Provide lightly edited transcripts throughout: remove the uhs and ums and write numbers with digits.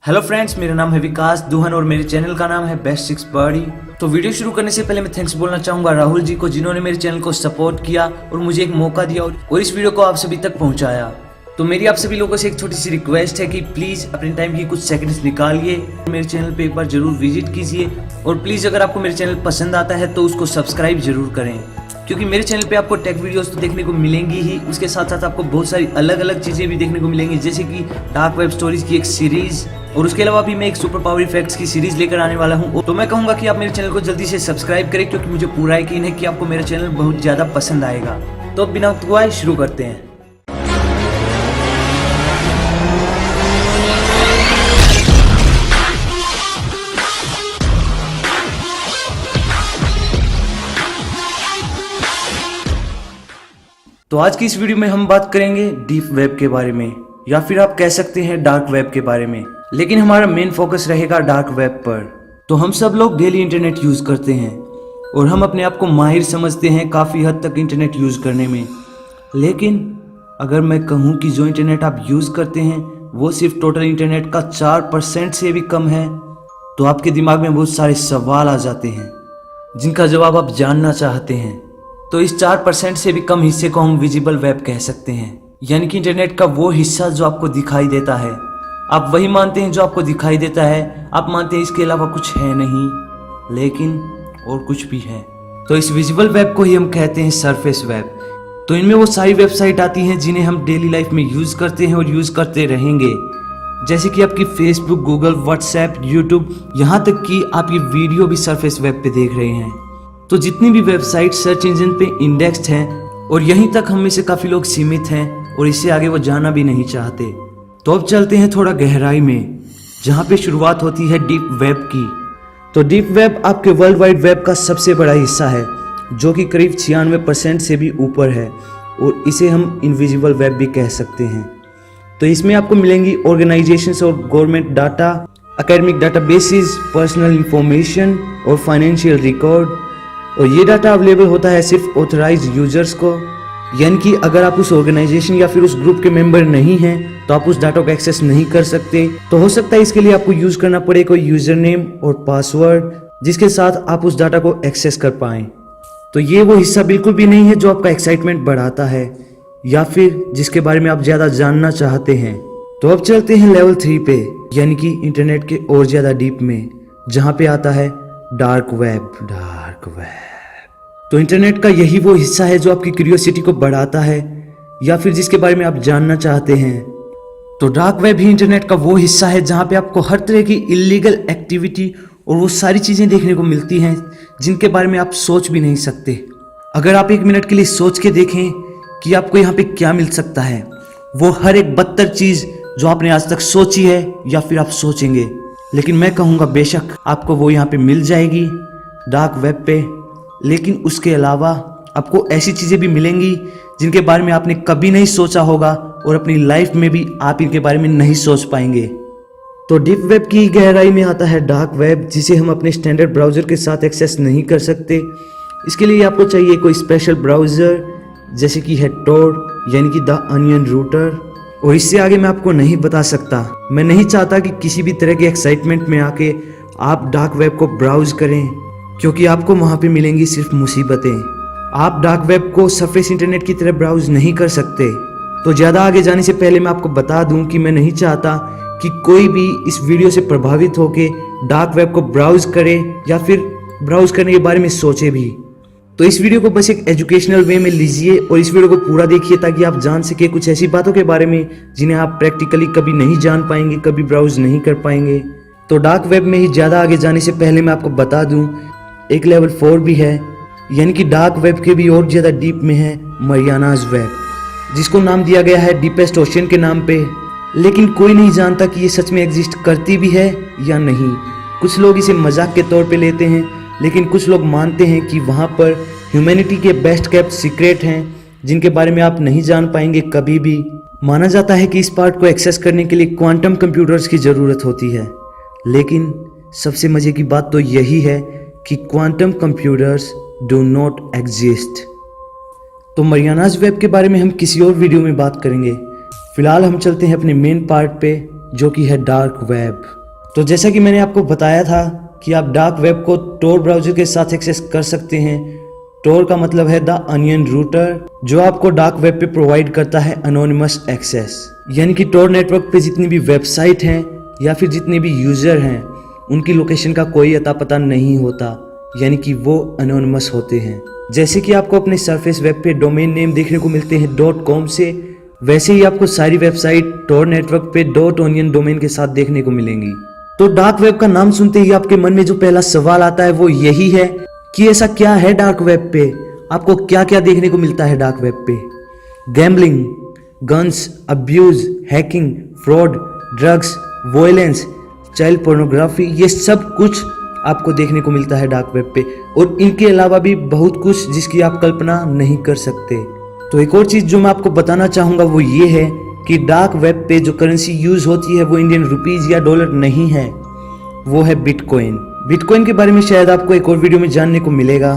Hello friends, मेरा नाम है विकास दुहन और मेरे चैनल का नाम है बेस्ट सिक्स बर्डी। तो वीडियो शुरू करने से पहले मैं थैंक्स बोलना चाहूंगा राहुल जी को, जिन्होंने मेरे चैनल को सपोर्ट किया और मुझे एक मौका दिया और इस वीडियो को आप सभी तक पहुंचाया। तो मेरी आप सभी लोगों से एक छोटी सी रिक्वेस्ट है कि प्लीज अपने टाइम की कुछ सेकंड्स निकालिए, मेरे चैनल पे एक बार जरूर विजिट कीजिए और प्लीज अगर आपको मेरे चैनल पसंद आता है तो उसको सब्सक्राइब जरूर करें, क्योंकि मेरे चैनल पे आपको टेक वीडियोस तो देखने को मिलेंगी ही, उसके साथ साथ आपको बहुत सारी अलग अलग चीजें भी देखने को मिलेंगी, जैसे कि डार्क वेब स्टोरीज की एक सीरीज और उसके अलावा भी मैं एक सुपर पावर इफेक्ट्स की सीरीज लेकर आने वाला हूं। तो मैं कहूंगा कि आप मेरे चैनल को जल्दी से सब्सक्राइब करें, क्योंकि मुझे पूरा यकीन है कि आपको मेरा चैनल बहुत ज्यादा पसंद आएगा। तो बिना वक्त गवाए शुरू करते हैं। तो आज की इस वीडियो में हम बात करेंगे डीप वेब के बारे में, या फिर आप कह सकते हैं डार्क वेब के बारे में, लेकिन हमारा मेन फोकस रहेगा डार्क वेब पर। तो हम सब लोग डेली इंटरनेट यूज करते हैं और हम अपने आप को माहिर समझते हैं काफ़ी हद तक इंटरनेट यूज करने में, लेकिन अगर मैं कहूँ कि जो इंटरनेट आप यूज करते हैं वो सिर्फ टोटल इंटरनेट का 4% से भी कम है, तो आपके दिमाग में बहुत सारे सवाल आ जाते हैं जिनका जवाब आप जानना चाहते हैं। तो इस 4% से भी कम हिस्से को हम विजिबल वेब कह सकते हैं, यानी कि इंटरनेट का वो हिस्सा जो आपको दिखाई देता है। आप वही मानते हैं जो आपको दिखाई देता है, आप मानते हैं इसके अलावा कुछ है नहीं, लेकिन और कुछ भी है। तो इस विजिबल वेब को ही हम कहते हैं सरफेस वेब। तो इनमें वो सारी वेबसाइट आती हैं जिन्हें हम डेली लाइफ में यूज करते हैं और यूज करते रहेंगे, जैसे कि आपकी फेसबुक, गूगल, व्हाट्सएप, यूट्यूब, यहाँ तक कि आप ये वीडियो भी सरफेस वेब पे देख रहे हैं। तो जितनी भी वेबसाइट सर्च इंजन पे इंडेक्स्ड हैं और यहीं तक हम में से काफ़ी लोग सीमित हैं और इससे आगे वो जाना भी नहीं चाहते। तो अब चलते हैं थोड़ा गहराई में, जहाँ पे शुरुआत होती है डीप वेब की। तो डीप वेब आपके वर्ल्ड वाइड वेब का सबसे बड़ा हिस्सा है, जो कि करीब 96% से भी ऊपर है, और इसे हम इनविजिबल वेब भी कह सकते हैं। तो इसमें आपको मिलेंगी ऑर्गेनाइजेशंस और government data, academic databases, personal information और फाइनेंशियल रिकॉर्ड। और ये डाटा अवेलेबल होता है सिर्फ ऑथराइज्ड यूजर्स को, यानी कि अगर आप उस ऑर्गेनाइजेशन या फिर उस ग्रुप के मेंबर नहीं हैं तो आप उस डाटा को एक्सेस नहीं कर सकते। तो हो सकता है इसके लिए आपको यूज करना पड़े कोई यूजर नेम और पासवर्ड, जिसके साथ आप उस डाटा को एक्सेस कर पाएं। तो ये वो हिस्सा बिल्कुल भी नहीं है जो आपका एक्साइटमेंट बढ़ाता है या फिर जिसके बारे में आप ज्यादा जानना चाहते हैं। तो अब चलते हैं लेवल 3 पे, यानी कि इंटरनेट के और ज्यादा डीप में, जहाँ पे आता है डार्क वेब। डार्क वेब तो इंटरनेट का यही वो हिस्सा है जो आपकी क्यूरियोसिटी को बढ़ाता है या फिर जिसके बारे में आप जानना चाहते हैं। तो डार्क वेब ही इंटरनेट का वो हिस्सा है जहाँ पे आपको हर तरह की इलीगल एक्टिविटी और वो सारी चीजें देखने को मिलती हैं जिनके बारे में आप सोच भी नहीं सकते। अगर आप 1 मिनट के लिए सोच के देखें कि आपको यहाँ पे क्या मिल सकता है, वो हर एक बदतर चीज जो आपने आज तक सोची है या फिर आप सोचेंगे, लेकिन मैं कहूँगा बेशक आपको वो यहाँ पे मिल जाएगी डार्क वेब पे। लेकिन उसके अलावा आपको ऐसी चीज़ें भी मिलेंगी जिनके बारे में आपने कभी नहीं सोचा होगा और अपनी लाइफ में भी आप इनके बारे में नहीं सोच पाएंगे। तो डीप वेब की गहराई में आता है डार्क वेब, जिसे हम अपने स्टैंडर्ड ब्राउज़र के साथ एक्सेस नहीं कर सकते। इसके लिए आपको चाहिए कोई स्पेशल ब्राउज़र, जैसे कि है tor, यानी कि द अनियन रूटर। और इससे आगे मैं आपको नहीं बता सकता। मैं नहीं चाहता कि किसी भी तरह के एक्साइटमेंट में आके आप डार्क वेब को ब्राउज करें, क्योंकि आपको वहाँ पे मिलेंगी सिर्फ मुसीबतें। आप डार्क वेब को सरफेस इंटरनेट की तरह ब्राउज नहीं कर सकते। तो ज़्यादा आगे जाने से पहले मैं आपको बता दूं कि मैं नहीं चाहता कि कोई भी इस वीडियो से प्रभावित होकर डार्क वेब को ब्राउज करे या फिर ब्राउज करने के बारे में सोचे भी। तो इस वीडियो को बस एक एजुकेशनल वे में लीजिए और इस वीडियो को पूरा देखिए, ताकि आप जान सके कुछ ऐसी बातों के बारे में जिन्हें आप प्रैक्टिकली कभी नहीं जान पाएंगे, कभी ब्राउज नहीं कर पाएंगे। तो डार्क वेब में ही ज़्यादा आगे जाने से पहले मैं आपको बता दूं, एक लेवल 4 भी है, यानी कि डार्क वेब के भी और ज़्यादा डीप में है मरियानाज वेब, जिसको नाम दिया गया है डीपेस्ट ओशन के नाम पे। लेकिन कोई नहीं जानता कि ये सच में एग्जिस्ट करती भी है या नहीं। कुछ लोग इसे मजाक के तौर पे लेते हैं, लेकिन कुछ लोग मानते हैं कि वहाँ पर ह्यूमैनिटी के बेस्ट केप्ट सीक्रेट हैं जिनके बारे में आप नहीं जान पाएंगे कभी भी। माना जाता है कि इस पार्ट को एक्सेस करने के लिए क्वांटम कंप्यूटर्स की ज़रूरत होती है, लेकिन सबसे मज़े की बात तो यही है कि quantum computers do not exist. तो मरियानाज वेब के बारे में हम किसी और वीडियो में बात करेंगे। फिलहाल हम चलते हैं अपने मेन पार्ट पे, जो कि है डार्क वेब। तो जैसा कि मैंने आपको बताया था कि आप डार्क वेब को टोर ब्राउज़र के साथ एक्सेस कर सकते हैं। टोर का मतलब है द अनियन रूटर, जो आपको डार्क वेब पे प्रोवाइड करता है अनोनिमस एक्सेस। यानी कि टोर नेटवर्क पे जितनी भी वेबसाइट हैं या फिर जितने भी यूज़र हैं, उनकी लोकेशन का कोई अता पता नहीं होता, यानी कि वो अनोनिमस होते हैं। जैसे कि आपको अपने सरफेस वेब पे डोमेन नेम देखने को मिलते हैं .com से, वैसे ही आपको सारी वेबसाइट टोर नेटवर्क पे .onion डोमेन के साथ देखने को मिलेंगी। तो डार्क वेब का नाम सुनते ही आपके मन में जो पहला सवाल आता है वो यही है कि ऐसा क्या है डार्क वेब पे, आपको क्या क्या देखने को मिलता है डार्क वेब पे। Gambling, guns, abuse, hacking, fraud, drugs, violence, child pornography, ये सब कुछ आपको देखने को मिलता है डार्क वेब पे। और इनके अलावा भी बहुत कुछ जिसकी आप कल्पना नहीं कर सकते। तो एक और चीज़ जो मैं आपको बताना चाहूँगा वो ये है कि डार्क वेब पे जो करेंसी यूज़ होती है वो इंडियन रुपीज़ या डॉलर नहीं है, वो है बिटकॉइन। बिटकॉइन के बारे में शायद आपको एक और वीडियो में जानने को मिलेगा,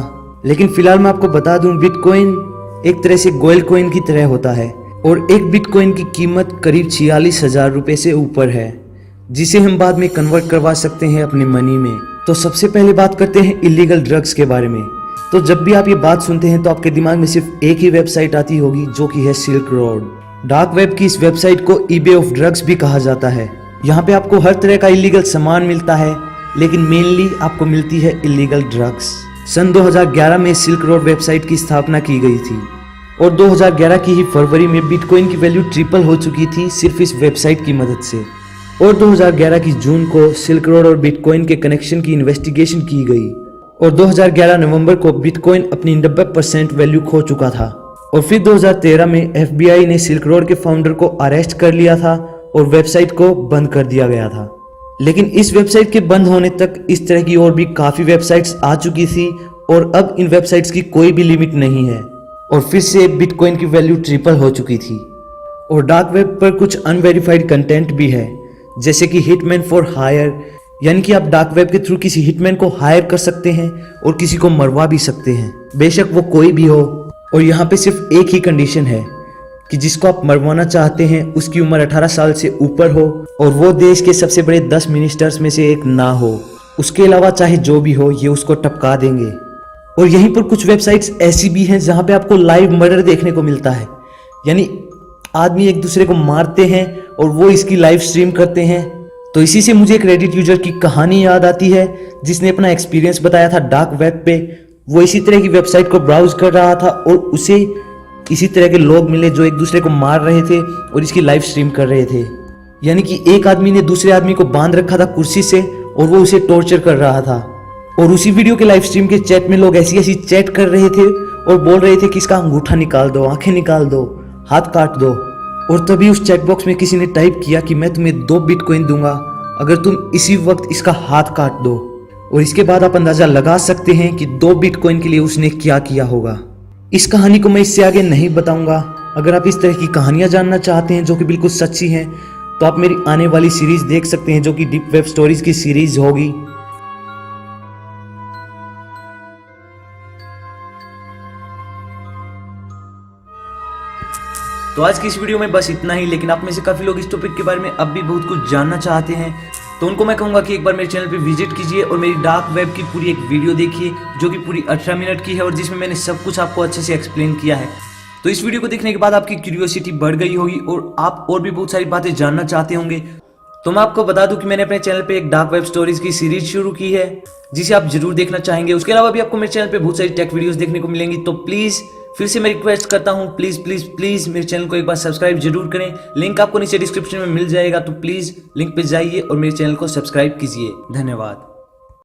लेकिन फिलहाल मैं आपको बता दूं, बिटकॉइन एक तरह से गोल्ड कॉइन की तरह होता है और एक बिटकॉइन की कीमत करीब 46,000 रुपये से ऊपर है, जिसे हम बाद में कन्वर्ट करवा सकते हैं अपने मनी में। तो सबसे पहले बात करते हैं इलीगल ड्रग्स के बारे में। तो जब भी आप ये बात सुनते हैं तो आपके दिमाग में सिर्फ एक ही वेबसाइट आती होगी, जो कि है सिल्क रोड। डार्क वेब की इस वेबसाइट को ईबे ऑफ ड्रग्स भी कहा जाता है। यहाँ पे आपको हर तरह का इलीगल सामान मिलता है, लेकिन मेनली आपको मिलती है इलीगल ड्रग्स। सन 2011 में सिल्क रोड वेबसाइट की स्थापना की गई थी और 2011 की ही फरवरी में बिटकॉइन की वैल्यू ट्रिपल हो चुकी थी सिर्फ इस वेबसाइट की मदद से। और 2011 की जून को सिल्क रोड और बिटकॉइन के कनेक्शन की इन्वेस्टिगेशन की गई और 2011 नवंबर को बिटकॉइन अपनी 90% वैल्यू खो चुका था। और फिर 2013 में FBI ने सिल्क रोड के फाउंडर को अरेस्ट कर लिया था और वेबसाइट को बंद कर दिया गया था। लेकिन इस वेबसाइट के बंद होने तक इस तरह की और भी काफ़ी वेबसाइट्स आ चुकी थी और अब इन वेबसाइट्स की कोई भी लिमिट नहीं है और फिर से बिटकॉइन की वैल्यू ट्रिपल हो चुकी थी। और डार्क वेब पर कुछ अनवेरिफाइड कंटेंट भी है, जैसे कि हिटमैन फॉर हायर, यानी कि आप डार्क वेब के थ्रू किसी हिटमैन को हायर कर सकते हैं और किसी को मरवा भी सकते हैं, बेशक वो कोई भी हो। और यहाँ पे सिर्फ एक ही कंडीशन है कि जिसको आप मरवाना चाहते हैं उसकी उम्र 18 साल से ऊपर हो और वो देश के सबसे बड़े 10 मिनिस्टर्स में से एक ना हो। उसके अलावा चाहे जो भी हो, ये उसको टपका देंगे। और यहीं पर कुछ वेबसाइट्स ऐसी भी हैं जहाँ पे आपको लाइव मर्डर देखने को मिलता है, यानी आदमी एक दूसरे को मारते हैं और वो इसकी लाइव स्ट्रीम करते हैं। तो इसी से मुझे एक रेडिट यूजर की कहानी याद आती है, जिसने अपना एक्सपीरियंस बताया था डार्क वेब पे। वो इसी तरह की वेबसाइट को ब्राउज कर रहा था और उसे इसी तरह के लोग मिले जो एक दूसरे को मार रहे थे और इसकी लाइव स्ट्रीम कर रहे थे। यानी कि एक आदमी ने दूसरे आदमी को बांध रखा था कुर्सी से और वो उसे टॉर्चर कर रहा था। और उसी वीडियो के लाइव स्ट्रीम के चैट में लोग ऐसी ऐसी चैट कर रहे थे और बोल रहे थे कि इसका अंगूठा निकाल दो, आंखें निकाल दो, हाथ काट दो। और तभी उस चैट बॉक्स में किसी ने टाइप किया कि मैं तुम्हें 2 बिटकॉइन दूंगा अगर तुम इसी वक्त इसका हाथ काट दो। और इसके बाद आप अंदाजा लगा सकते हैं कि 2 बिटकॉइन के लिए उसने क्या किया होगा। इस कहानी को मैं इससे आगे नहीं बताऊंगा। अगर आप इस तरह की कहानियां जानना चाहते हैं जो कि बिल्कुल सच्ची हैं, तो आप मेरी आने वाली सीरीज देख सकते हैं, जो कि डीप वेब स्टोरीज की सीरीज होगी। तो आज की इस वीडियो में बस इतना ही, लेकिन आप में से काफी लोग इस टॉपिक के बारे में अब भी बहुत कुछ जानना चाहते हैं, तो उनको मैं कहूंगा कि एक बार मेरे चैनल पे विजिट कीजिए और मेरी डार्क वेब की पूरी एक वीडियो देखिए, जो कि पूरी 18 मिनट की है और जिसमें मैंने सब कुछ आपको अच्छे से एक्सप्लेन किया है। तो इस वीडियो को देखने के बाद आपकी क्यूरियोसिटी बढ़ गई होगी और आप और भी बहुत सारी बातें जानना चाहते होंगे। तो मैं आपको बता दूं कि मैंने अपने चैनल पे एक डार्क वेब स्टोरीज की सीरीज शुरू की है, जिसे आप जरूर देखना चाहेंगे। उसके अलावा भी आपको मेरे चैनल पे बहुत सारी टेक वीडियोस देखने को मिलेंगी। तो प्लीज फिर से मैं रिक्वेस्ट करता हूं, प्लीज प्लीज प्लीज मेरे चैनल को एक बार सब्सक्राइब जरूर करें। लिंक आपको नीचे डिस्क्रिप्शन में मिल जाएगा, तो प्लीज लिंक पे जाइए और मेरे चैनल को सब्सक्राइब कीजिए। धन्यवाद।